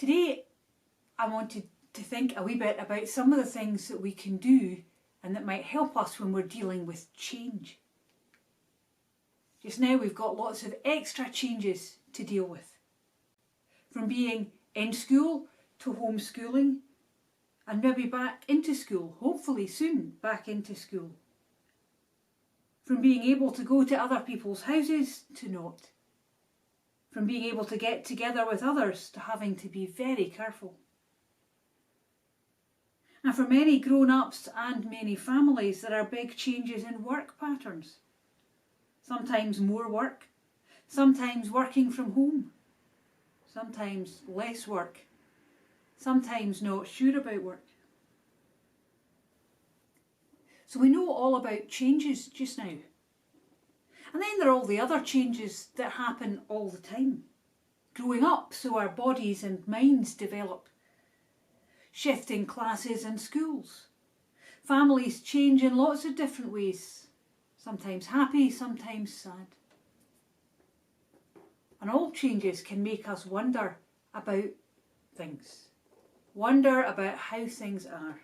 Today I wanted to think a wee bit about some of the things that we can do and that might help us when we're dealing with change. Just now we've got lots of extra changes to deal with. From being in school to homeschooling and maybe back into school, hopefully soon back into school. From being able to go to other people's houses to not. From being able to get together with others to having to be very careful. And for many grown-ups and many families, there are big changes in work patterns. Sometimes more work, sometimes working from home, sometimes less work, sometimes not sure about work. So we know all about changes just now. And then there are all the other changes that happen all the time. Growing up, so our bodies and minds develop. Shifting classes and schools. Families change in lots of different ways. Sometimes happy, sometimes sad. And all changes can make us wonder about things. Wonder about how things are.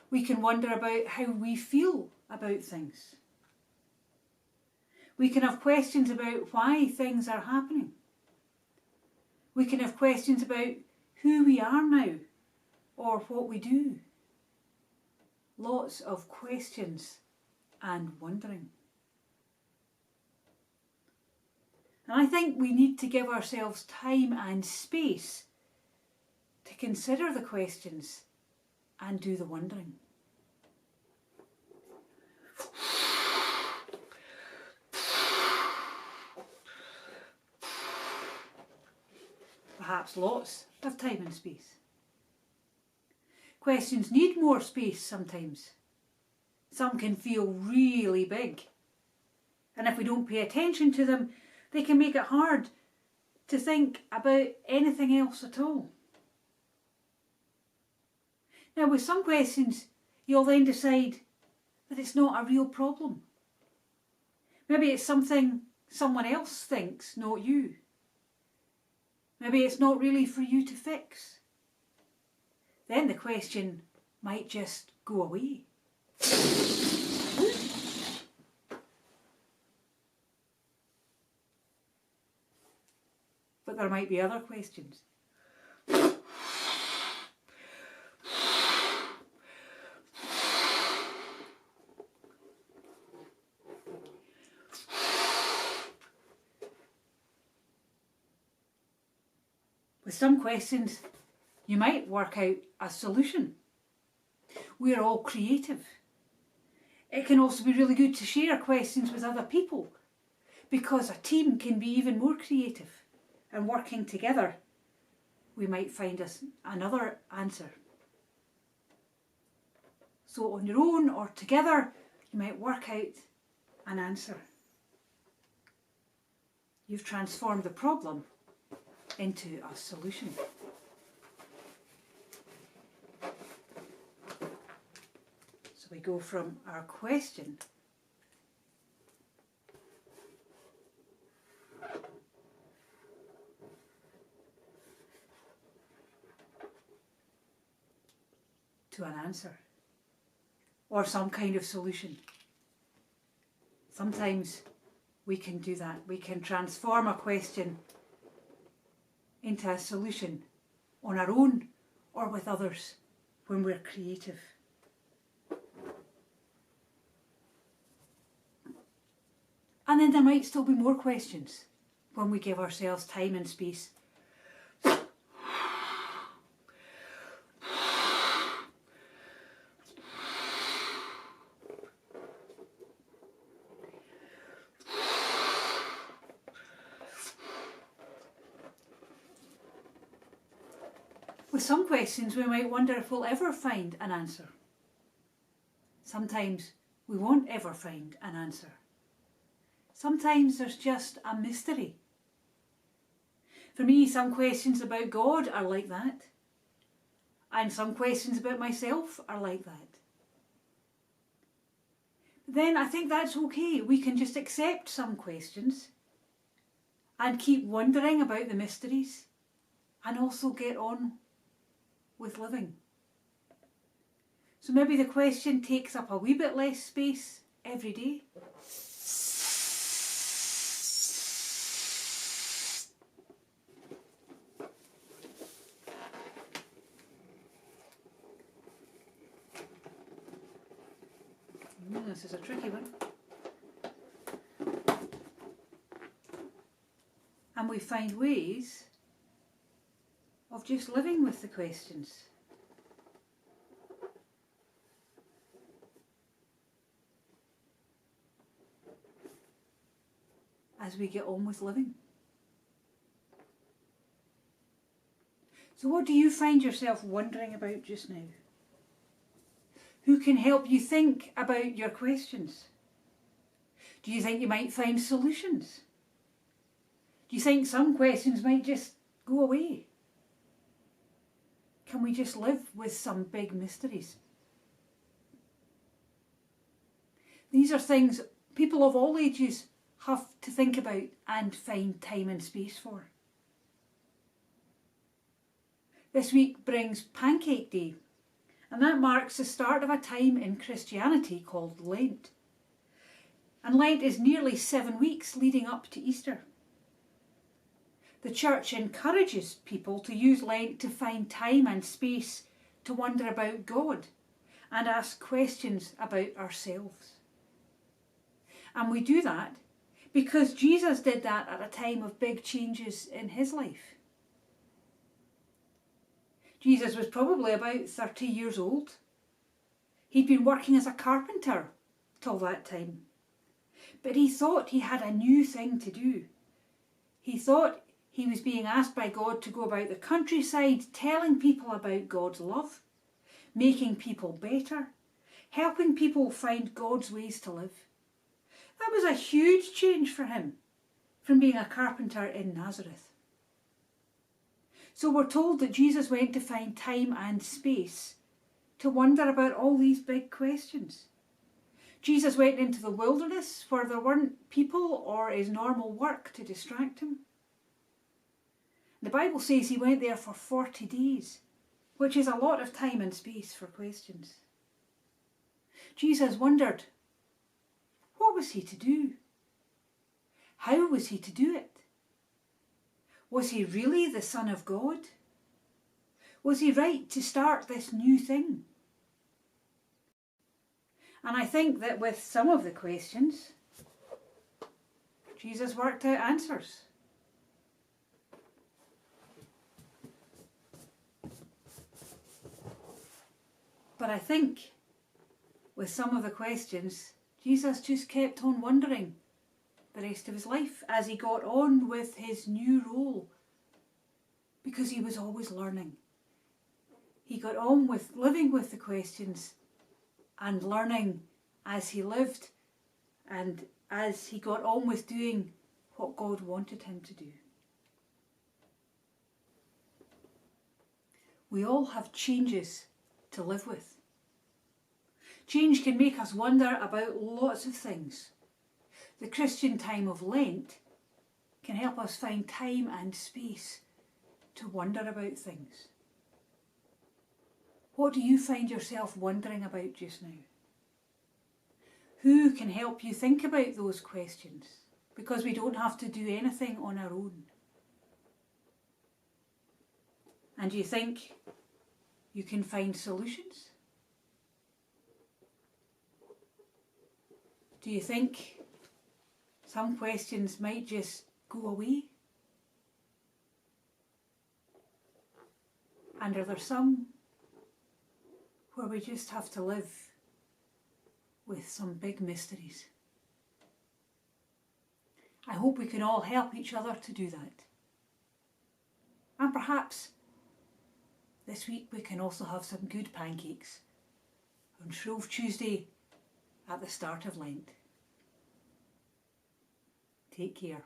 We can wonder about how we feel about things. We can have questions about why things are happening. We can have questions about who we are now or what we do. Lots of questions and wondering. And I think we need to give ourselves time and space to consider the questions and do the wondering. Perhaps lots of time and space. Questions need more space sometimes. Some can feel really big. And if we don't pay attention to them, they can make it hard to think about anything else at all. Now, with some questions, you'll then decide that it's not a real problem. Maybe it's something someone else thinks, not you. Maybe it's not really for you to fix. Then the question might just go away. But there might be other questions. With some questions, you might work out a solution. We're all creative. It can also be really good to share questions with other people because a team can be even more creative, and working together, we might find us another answer. So on your own or together, you might work out an answer. You've transformed the problem into a solution. So we go from our question to an answer or some kind of solution. Sometimes we can do that. We can transform a question into a solution on our own or with others when we're creative. And then there might still be more questions when we give ourselves time and space. With some questions, we might wonder if we'll ever find an answer. Sometimes we won't ever find an answer. Sometimes there's just a mystery. For me, some questions about God are like that. And some questions about myself are like that. Then I think that's okay. We can just accept some questions and keep wondering about the mysteries and also get on with living. So maybe the question takes up a wee bit less space every day. This is a tricky one. And we find ways of just living with the questions. As we get on with living. So what do you find yourself wondering about just now? Who can help you think about your questions? Do you think you might find solutions? Do you think some questions might just go away? Can we just live with some big mysteries? These are things people of all ages have to think about and find time and space for. This week brings Pancake Day, and that marks the start of a time in Christianity called Lent. And Lent is nearly 7 weeks leading up to Easter. The Church encourages people to use Lent to find time and space to wonder about God and ask questions about ourselves. And we do that because Jesus did that at a time of big changes in his life. Jesus was probably about 30 years old. He'd been working as a carpenter till that time. But he thought he had a new thing to do. He thought he was being asked by God to go about the countryside telling people about God's love, making people better, helping people find God's ways to live. That was a huge change for him from being a carpenter in Nazareth. So we're told that Jesus went to find time and space to wonder about all these big questions. Jesus went into the wilderness where there weren't people or his normal work to distract him. The Bible says he went there for 40 days, which is a lot of time and space for questions. Jesus wondered, what was he to do? How was he to do it? Was he really the Son of God? Was he right to start this new thing? And I think that with some of the questions, Jesus worked out answers. But I think with some of the questions, Jesus just kept on wondering the rest of his life as he got on with his new role, because he was always learning. He got on with living with the questions and learning as he lived and as he got on with doing what God wanted him to do. We all have changes to live with. Change can make us wonder about lots of things. The Christian time of Lent can help us find time and space to wonder about things. What do you find yourself wondering about just now? Who can help you think about those questions? Because we don't have to do anything on our own. And do you think you can find solutions? Do you think some questions might just go away? And are there some where we just have to live with some big mysteries? I hope we can all help each other to do that. And perhaps this week we can also have some good pancakes on Shrove Tuesday at the start of Lent. Take care.